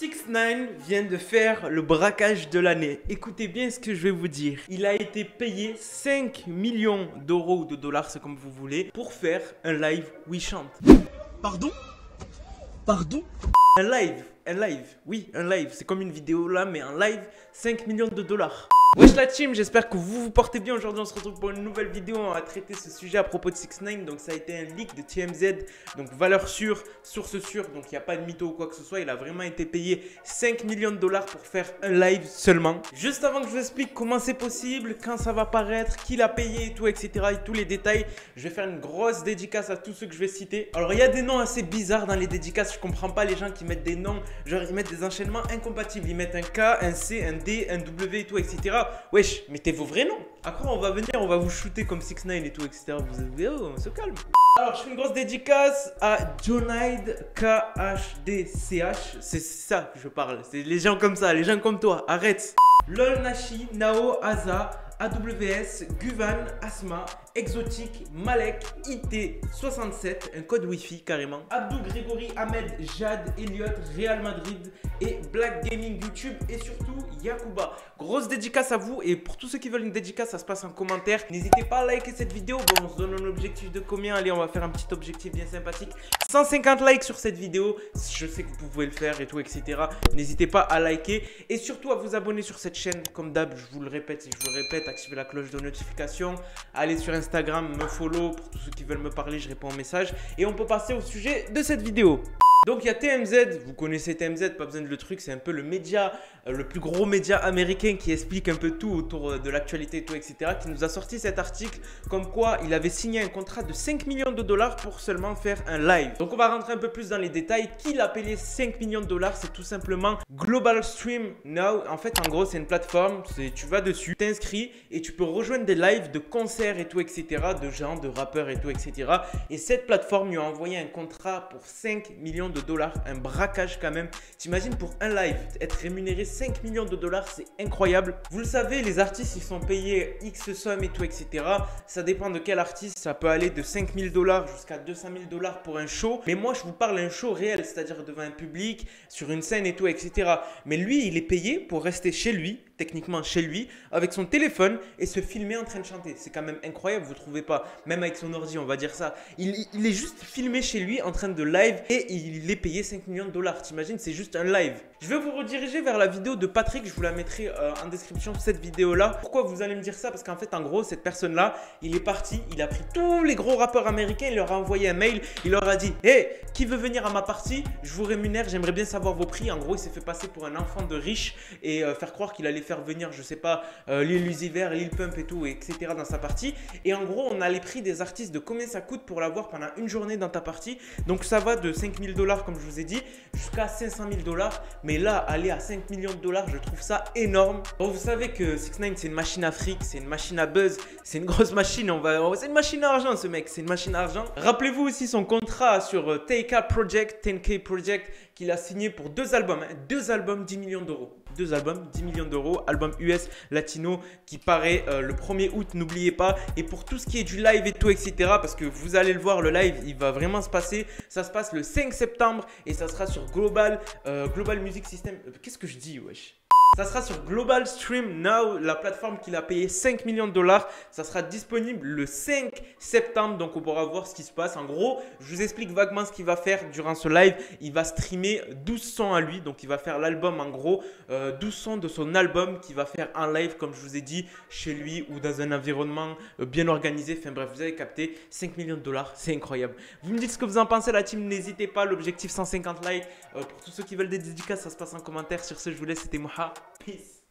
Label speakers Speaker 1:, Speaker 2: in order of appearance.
Speaker 1: 6ix9ine vient de faire le braquage de l'année. Écoutez bien ce que je vais vous dire. Il a été payé 5 millions d'euros ou de dollars, c'est comme vous voulez, pour faire un live où il chante.
Speaker 2: Pardon? Pardon?
Speaker 1: Un live, oui, un live. C'est comme une vidéo là, mais un live, 5 millions de dollars. Wesh la team, j'espère que vous vous portez bien. Aujourd'hui on se retrouve pour une nouvelle vidéo. On va traiter ce sujet à propos de 6ix9ine. Donc ça a été un leak de TMZ, donc valeur sûre, source sûre. Donc il n'y a pas de mytho ou quoi que ce soit. Il a vraiment été payé 5 millions de dollars pour faire un live seulement. Juste avant que je vous explique comment c'est possible, quand ça va paraître, qui l'a payé et tout, etc. et tous les détails, je vais faire une grosse dédicace à tous ceux que je vais citer. Alors il y a des noms assez bizarres dans les dédicaces. Je comprends pas les gens qui mettent des noms, genre ils mettent des enchaînements incompatibles. Ils mettent un K, un C, un D, un W et tout, etc. Wesh, mettez vos vrais noms. Après, on va venir, on va vous shooter comme 6ix9ine et tout, etc. Vous avez, oh, on se calme. Alors, je fais une grosse dédicace à Jonide KHDCH. C'est ça que je parle. C'est les gens comme ça, les gens comme toi. Arrête. Lol Nashi, Nao, Aza, AWS, Guvan, Asma, Exotique, Malek, IT67, un code Wi-Fi carrément, Abdou, Grégory, Ahmed, Jade, Elliot, Real Madrid et Black Gaming YouTube et surtout Yakuba. Grosse dédicace à vous et pour tous ceux qui veulent une dédicace, ça se passe en commentaire. N'hésitez pas à liker cette vidéo. Bon, on se donne un objectif de combien? Allez, on va faire un petit objectif bien sympathique. 150 likes sur cette vidéo. Je sais que vous pouvez le faire et tout, etc. N'hésitez pas à liker et surtout à vous abonner sur cette chaîne. Comme d'hab, je vous le répète et je vous le répète, activez la cloche de notification. Allez sur Instagram, me follow. Pour tous ceux qui veulent me parler, je réponds aux messages. Et on peut passer au sujet de cette vidéo. Donc il y a TMZ, vous connaissez TMZ, pas besoin de le truc, c'est un peu le média, le plus gros média américain qui explique un peu tout autour de l'actualité et tout, etc. Qui nous a sorti cet article comme quoi il avait signé un contrat de 5 millions de dollars pour seulement faire un live. Donc on va rentrer un peu plus dans les détails. Qui l'a payé 5 millions de dollars? C'est tout simplement Global Stream Now. En fait, en gros, c'est une plateforme, tu vas dessus, t'inscris et tu peux rejoindre des lives de concerts et tout, etc. De gens, de rappeurs et tout, etc. Et cette plateforme lui a envoyé un contrat pour 5 millions de dollars, un braquage quand même. T'imagines pour un live être rémunéré 5 millions de dollars, c'est incroyable. Vous le savez, les artistes ils sont payés X somme et tout, etc. Ça dépend de quel artiste, ça peut aller de 5 000 dollars jusqu'à 200 000 dollars pour un show. Mais moi je vous parle d'un show réel, c'est-à-dire devant un public, sur une scène et tout, etc. Mais lui il est payé pour rester chez lui, techniquement chez lui, avec son téléphone et se filmer en train de chanter. C'est quand même incroyable, vous trouvez pas? Même avec son ordi, on va dire ça. Il est juste filmé chez lui en train de live et il est payé 5 millions de dollars. T'imagines, c'est juste un live. Je vais vous rediriger vers la vidéo de Patrick. Je vous la mettrai en description de cette vidéo-là. Pourquoi vous allez me dire ça? Parce qu'en fait, en gros, cette personne-là, il est parti. Il a pris tous les gros rappeurs américains. Il leur a envoyé un mail. Il leur a dit: hey, qui veut venir à ma partie? Je vous rémunère. J'aimerais bien savoir vos prix. En gros, il s'est fait passer pour un enfant de riche et faire croire qu'il allait faire venir, je sais pas, Lil Uzi Vert, Lil Pump et tout, etc. dans sa partie. Et en gros, on a les prix des artistes de combien ça coûte pour l'avoir pendant une journée dans ta partie. Donc, ça va de 5 000 dollars, comme je vous ai dit, jusqu'à 500 000 dollars. Mais là, aller à 5 millions de dollars, je trouve ça énorme. Bon, vous savez que 6ix9ine, c'est une machine à fric, c'est une machine à buzz, c'est une grosse machine. C'est une machine à argent, ce mec, c'est une machine à argent. Rappelez-vous aussi son contrat sur TK Project, 10K Project, qu'il a signé pour 2 albums, hein, 2 albums, 10 millions d'euros. 2 albums, 10 millions d'euros, album US latino qui paraît le 1er août, n'oubliez pas. Et pour tout ce qui est du live et tout, etc., parce que vous allez le voir, le live, il va vraiment se passer. Ça se passe le 5 septembre et ça sera sur Global Music System. Qu'est-ce que je dis, wesh? Ça sera sur Global Stream Now, la plateforme qu'il a payé 5 millions de dollars. Ça sera disponible le 5 septembre, donc on pourra voir ce qui se passe. En gros, je vous explique vaguement ce qu'il va faire durant ce live. Il va streamer 12 sons à lui, donc il va faire l'album en gros, 12 sons de son album qu'il va faire en live, comme je vous ai dit, chez lui ou dans un environnement bien organisé. Enfin bref, vous avez capté, 5 millions de dollars, c'est incroyable. Vous me dites ce que vous en pensez, la team, n'hésitez pas. L'objectif 150 likes. Pour tous ceux qui veulent des dédicaces, ça se passe en commentaire. Sur ce, je vous laisse, c'était Moha. Peace.